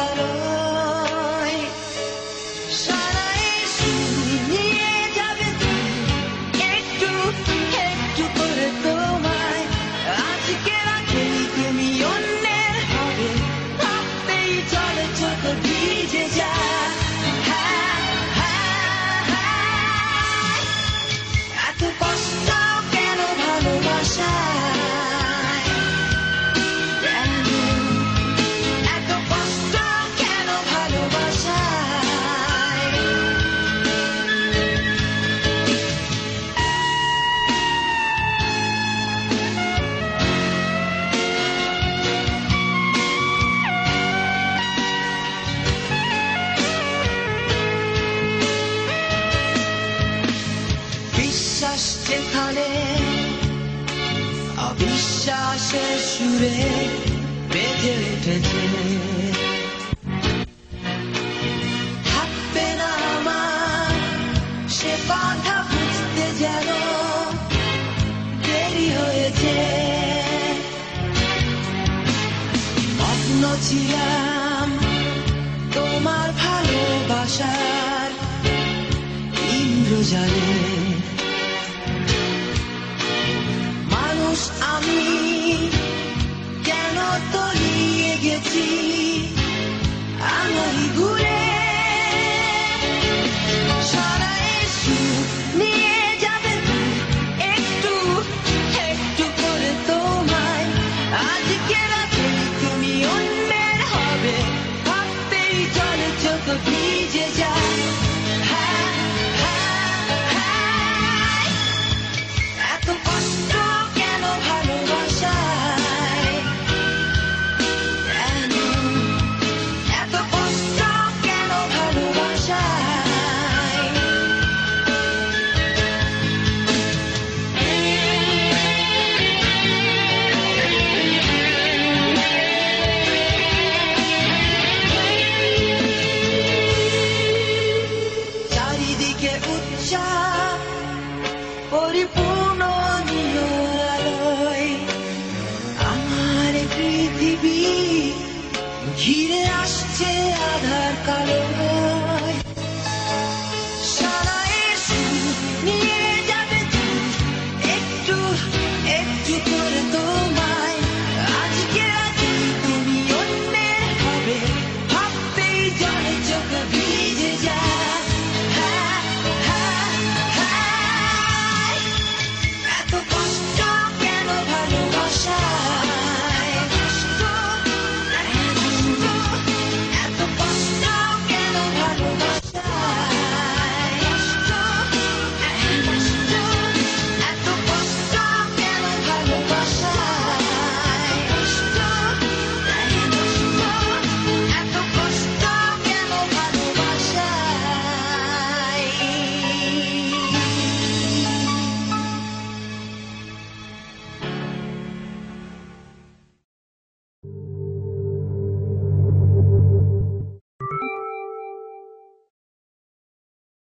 কালোয় সারাই নিয়ে যাবে তুমি একটু একটু করে তোমায় আজকে রাতে তুমি অন্যের হবে ভাবতেই চলে চোখ ভিজে যায় এত কষ্ট কেন ভালোবাসায় এত কষ্ট কেন ভালোবাসায় বিশ্বাস যেখানে অবিশ্বাসের সুরে বেজে উঠেছে থাকবে না আমার সে কথা বুঝতে যেন দেরি হয়েছে মগ্ন ছিলাম তোমার ভালোবাসার ইন্দ্রজালে মানুষ আমি কেন তলিয়ে গেছি আমারই ঘুরে সারাই নিয়ে যাবে তুমি একটু একটু করে তোমায় আজকে রাতে তুমি অন্যের হবে ভাবতেই চলে চোখ ভিজে যায় এত কষ্ট কেন ভালোবাসায় এত কষ্ট কেন ভালোবাসায় চারিদিকে উচ্চাপ পরিপূর্ণ নিরলয় আমার পৃথিবী ঘিরে আসছে আধার কালোয় সারাই নিয়ে যাবে তুমি একটু একটু করে তোমায় আজকে রাতে তুমি অন্যের হবে ভাবতেই জলে চোখ